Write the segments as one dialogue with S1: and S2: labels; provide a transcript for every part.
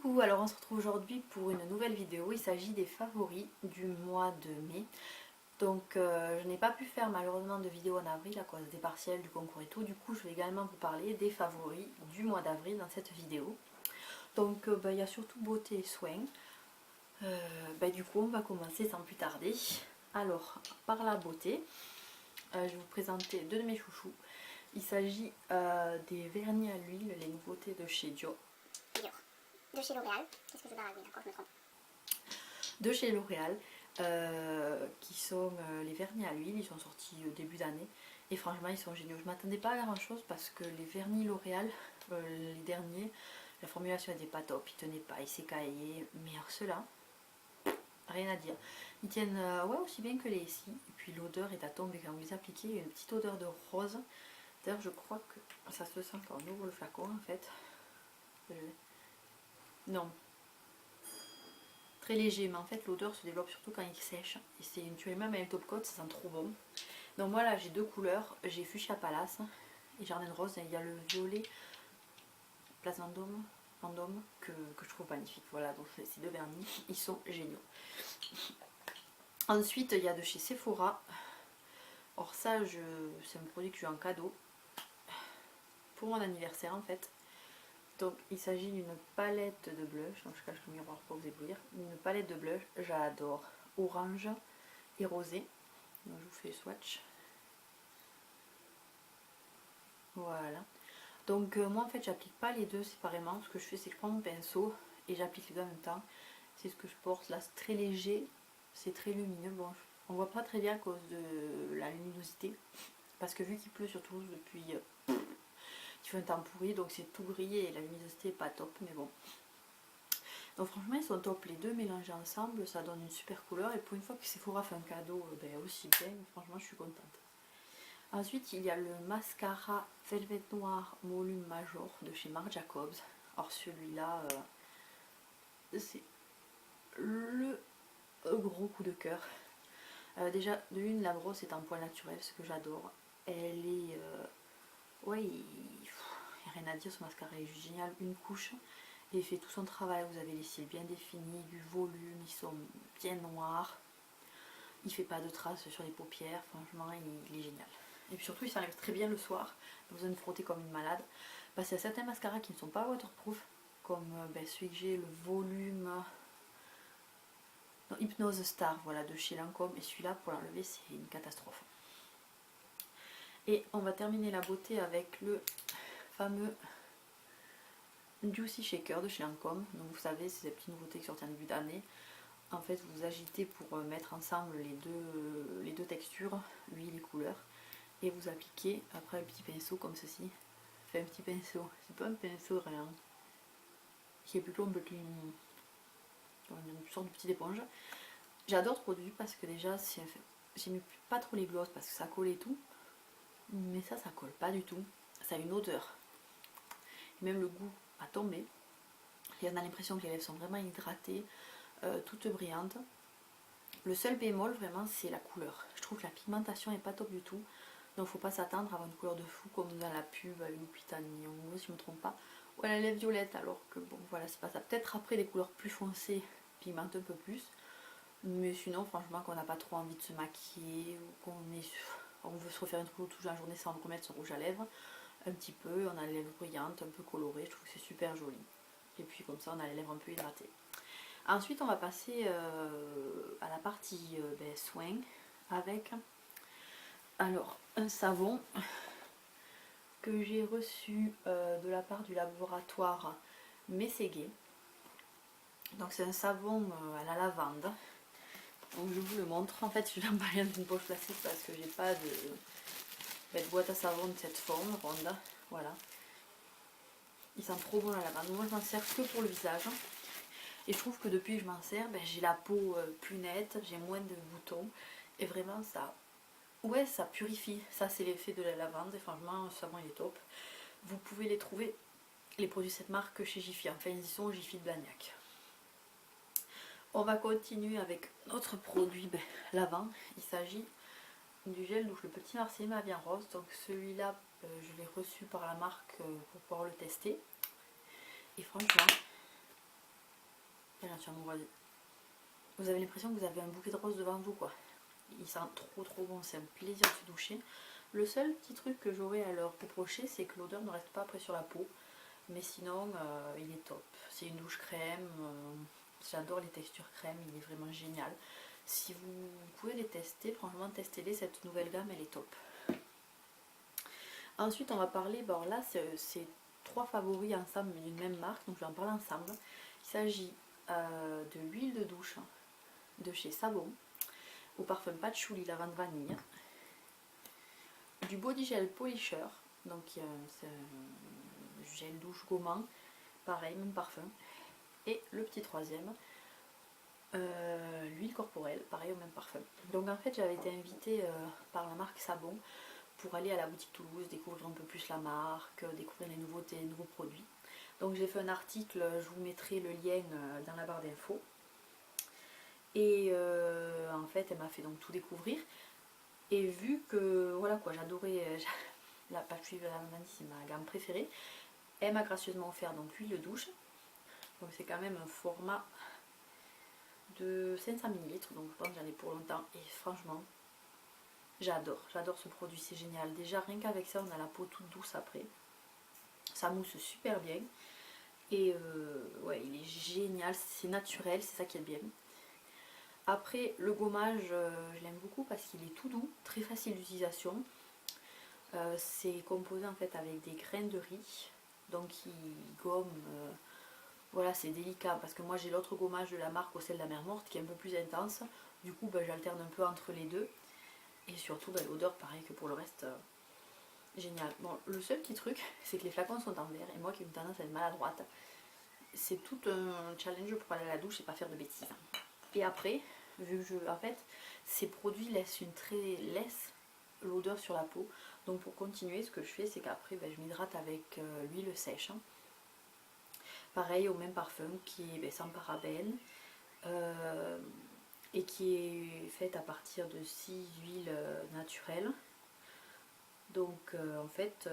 S1: Coucou, alors on se retrouve aujourd'hui pour une nouvelle vidéo. Il s'agit des favoris du mois de mai. Donc je n'ai pas pu faire malheureusement de vidéo en avril à cause des partiels, du concours et tout. Du coup je vais également vous parler des favoris du mois d'avril dans cette vidéo. Donc il y a surtout beauté et soins. Du coup on va commencer sans plus tarder. Alors par la beauté, je vais vous présenter deux de mes chouchous. Il s'agit des vernis à l'huile, les nouveautés de chez Dior.
S2: De chez L'Oréal. Qu'est-ce que je baragouine encore, je me trompe.
S1: De chez L'Oréal, qui sont les vernis à l'huile. Ils sont sortis au début d'année et franchement ils sont géniaux. Je m'attendais pas à grand chose parce que les vernis L'Oréal, les derniers, la formulation n'était pas top, ils tenaient pas, ils s'écaillaient, mais alors ceux-là, rien à dire. Ils tiennent ouais, aussi bien que les ici, et puis l'odeur est à tomber quand vous les appliquez. Il y a une petite odeur de rose. D'ailleurs je crois que ça se sent quand on ouvre le flacon en fait. Non, très léger, mais en fait l'odeur se développe surtout quand il sèche. Et c'est une tuerie, même avec le top coat, ça sent trop bon. Donc moi là j'ai deux couleurs, j'ai Fuchsia Palace et Jardin Rose, et il y a le violet Place Vendôme que je trouve magnifique. Voilà, donc ces deux vernis, ils sont géniaux. Ensuite il y a de chez Sephora. Or ça c'est un produit que j'ai en cadeau pour mon anniversaire en fait. Donc il s'agit d'une palette de blush, donc je cache le miroir pour vous éblouir. Une palette de blush, j'adore, orange et rosé. Donc je vous fais le swatch. Voilà. Donc moi en fait j'applique pas les deux séparément. Ce que je fais c'est que je prends mon pinceau et j'applique les deux en même temps. C'est ce que je porte là, c'est très léger, c'est très lumineux. Bon, on voit pas très bien à cause de la luminosité. Parce que vu qu'il pleut sur Toulouse depuis... il fait un temps pourri, donc c'est tout grillé et la luminosité est pas top, mais bon. Donc franchement ils sont top, les deux mélangés ensemble, ça donne une super couleur. Et pour une fois que Sephora fait un cadeau aussi bien, franchement je suis contente. Ensuite il y a le mascara Velvet Noir Volume Major de chez Marc Jacobs. Alors celui-là c'est le gros coup de cœur. Déjà de une, la brosse est en poil naturel, ce que j'adore. Elle est... ouais, il n'y a rien à dire, ce mascara est juste génial. Une couche et il fait tout son travail. Vous avez les cils bien définis, du volume, ils sont bien noirs. Il fait pas de traces sur les paupières, franchement il est génial. Et puis surtout il s'enlève très bien le soir, pas besoin de frotter comme une malade. Parce qu'il y a certains mascaras qui ne sont pas waterproof, comme celui que j'ai, le volume... non, Hypnose Star, voilà, de chez Lancôme. Et celui-là pour l'enlever c'est une catastrophe. Et on va terminer la beauté avec le fameux Juicy Shaker de chez Lancôme. Donc vous savez, c'est ces petites nouveautés qui sortent en début d'année. En fait vous agitez pour mettre ensemble les deux textures, l'huile et couleurs, et vous appliquez après un petit pinceau comme ceci. Enfin un petit pinceau, c'est pas un pinceau rien, qui est plutôt un petit, une sorte de petite éponge. J'adore ce produit parce que déjà j'aime pas trop les glosses parce que ça colle et tout, mais ça colle pas du tout, ça a une odeur et même le goût a tombé. Et on a l'impression que les lèvres sont vraiment hydratées, toutes brillantes. Le seul bémol vraiment c'est la couleur. Je trouve que la pigmentation est pas top du tout. Donc faut pas s'attendre à avoir une couleur de fou comme dans la pub avec Lupita Nyong'o si je me trompe pas. Ou elle a les lèvres violettes alors que bon voilà c'est pas ça. Peut-être après des couleurs plus foncées pigmentent un peu plus. Mais sinon franchement qu'on n'a pas trop envie de se maquiller ou on veut se refaire une trousse toute la journée sans remettre son rouge à lèvres. Un petit peu, on a les lèvres brillantes, un peu colorées, je trouve que c'est super joli. Et puis comme ça on a les lèvres un peu hydratées. Ensuite on va passer à la partie soins avec alors un savon que j'ai reçu de la part du laboratoire Mességué. Donc c'est un savon à la lavande. Donc je vous le montre. En fait je n'ai pas rien d'une poche plastique parce que j'ai pas de boîte à savon de cette forme ronde. Voilà. Il sent trop bon la lavande. Moi je m'en sers que pour le visage. Et je trouve que depuis que je m'en sers, j'ai la peau plus nette, j'ai moins de boutons. Et vraiment ça, ouais, ça purifie. Ça c'est l'effet de la lavande. Et franchement, ce savon il est top. Vous pouvez les trouver, les produits de cette marque, chez Jiffy. Enfin ils y sont, Jiffy de Blagnac. On va continuer avec notre produit lavant. Il s'agit du gel douche, le petit Marseillais ma bien rose. Donc celui-là, je l'ai reçu par la marque pour pouvoir le tester. Et franchement... Et là, tu vas me voir. Vous avez l'impression que vous avez un bouquet de roses devant vous, quoi. Il sent trop bon, c'est un plaisir de se doucher. Le seul petit truc que j'aurais à leur reprocher, c'est que l'odeur ne reste pas après sur la peau. Mais sinon, il est top. C'est une douche crème. J'adore les textures crème, il est vraiment génial. Si vous pouvez les tester, franchement, testez-les. Cette nouvelle gamme, elle est top. Ensuite, on va parler, bon là, c'est 3 favoris ensemble, mais d'une même marque. Donc, je vais en parler ensemble. Il s'agit de l'huile de douche de chez Savon, au parfum patchouli lavande vanille, du body gel polisher, donc c'est un gel douche gommant, pareil, même parfum, et le petit troisième, l'huile corporelle, pareil, au même parfum. Donc en fait, j'avais été invitée par la marque Savon pour aller à la boutique Toulouse, découvrir un peu plus la marque, découvrir les nouveautés, les nouveaux produits. Donc j'ai fait un article, je vous mettrai le lien dans la barre d'infos. Et en fait, elle m'a fait donc tout découvrir. Et vu que, voilà quoi, j'adorais la patchouli de la vanille, c'est ma gamme préférée, elle m'a gracieusement offert donc l'huile de douche. Donc c'est quand même un format de 500 ml, donc je pense que j'en ai pour longtemps. Et franchement, j'adore ce produit, c'est génial. Déjà, rien qu'avec ça, on a la peau toute douce après. Ça mousse super bien. Et ouais, il est génial, c'est naturel, c'est ça qui est bien. Après, le gommage, je l'aime beaucoup parce qu'il est tout doux, très facile d'utilisation. C'est composé en fait avec des graines de riz, donc il gomme. Voilà, c'est délicat parce que moi j'ai l'autre gommage de la marque au sel de la mer morte qui est un peu plus intense. Du coup, j'alterne un peu entre les deux. Et surtout, l'odeur, pareil que pour le reste, génial. Bon, le seul petit truc, c'est que les flacons sont en verre et moi qui ai une tendance à être maladroite, c'est tout un challenge pour aller à la douche et pas faire de bêtises. Et après, vu que en fait, ces produits laissent l'odeur sur la peau. Donc pour continuer, ce que je fais, c'est qu'après, je m'hydrate avec l'huile sèche. Pareil, au même parfum, qui est sans parabènes et qui est faite à partir de 6 huiles naturelles. Donc en fait,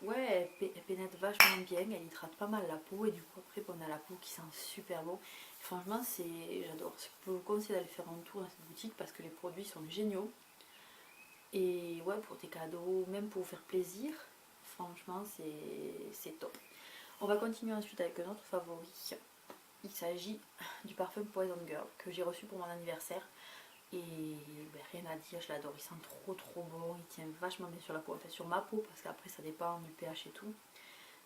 S1: ouais, elle pénètre vachement bien, elle hydrate pas mal la peau et du coup après on a la peau qui sent super bon. Franchement, j'adore. Je peux vous conseiller d'aller faire un tour dans cette boutique parce que les produits sont géniaux. Et ouais, pour tes cadeaux, même pour vous faire plaisir, franchement c'est top. On va continuer ensuite avec un autre favori. Il s'agit du parfum Poison Girl que j'ai reçu pour mon anniversaire. Et rien à dire, je l'adore, il sent trop bon, il tient vachement bien sur la peau, enfin sur ma peau parce qu'après ça dépend du pH et tout.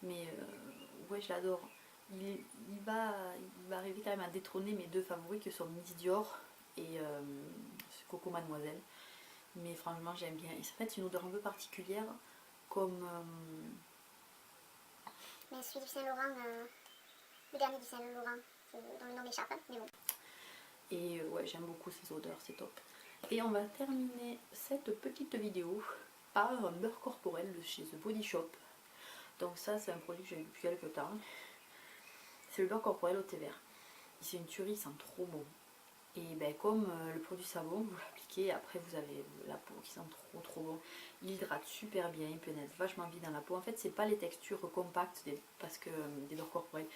S1: Mais ouais, je l'adore. Il va arriver quand même à détrôner mes deux favoris que sont Miss Dior et Coco Mademoiselle. Mais franchement j'aime bien. Et en fait c'est une odeur un peu particulière comme...
S2: Mais celui du Saint-Laurent, le dernier du Saint-Laurent, dont le nom m'échappe, mais bon.
S1: Et ouais, j'aime beaucoup ces odeurs, c'est top. Et on va terminer cette petite vidéo par un beurre corporel de chez The Body Shop. Donc ça, c'est un produit que j'ai eu depuis quelques temps. C'est le beurre corporel au thé vert. C'est une tuerie, il sent trop bon. Et comme le produit savon, vous l'appliquez, après vous avez la peau qui sent trop bon. Il hydrate super bien, il pénètre vachement bien dans la peau. En fait, c'est pas les textures compactes parce que des beurres corporels.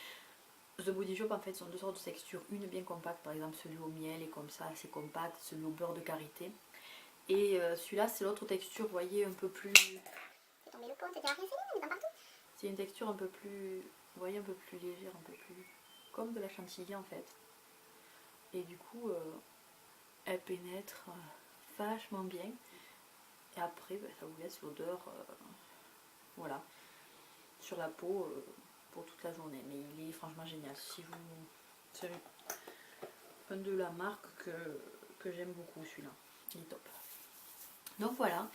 S1: The Body Shop en fait sont deux sortes de textures, une bien compacte, par exemple celui au miel est comme ça, assez compact, celui au beurre de karité. Et celui-là c'est l'autre texture, vous voyez, un peu plus...
S2: C'est tombé le pot, t'es déjà rincé, il est dans partout.
S1: C'est une texture un peu plus, vous voyez, un peu plus légère, un peu plus... comme de la chantilly en fait. Et du coup, elle pénètre vachement bien. Et après, ça vous laisse l'odeur, voilà, sur la peau pour toute la journée. Mais il est franchement génial. Si vous... C'est un de la marque que j'aime beaucoup, celui-là. Il est top. Donc voilà,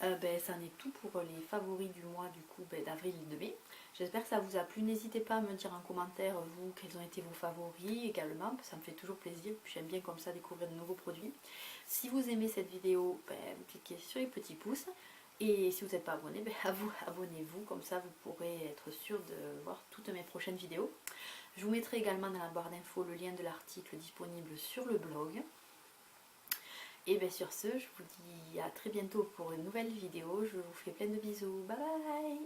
S1: ça en est tout pour les favoris du mois du coup d'avril et de mai. J'espère que ça vous a plu. N'hésitez pas à me dire en commentaire, vous, quels ont été vos favoris également. Ça me fait toujours plaisir. Puis j'aime bien comme ça découvrir de nouveaux produits. Si vous aimez cette vidéo, vous cliquez sur les petits pouces. Et si vous n'êtes pas abonné, abonnez-vous. Comme ça, vous pourrez être sûr de voir toutes mes prochaines vidéos. Je vous mettrai également dans la barre d'infos le lien de l'article disponible sur le blog. Et bien sur ce, je vous dis à très bientôt pour une nouvelle vidéo. Je vous fais plein de bisous. Bye bye!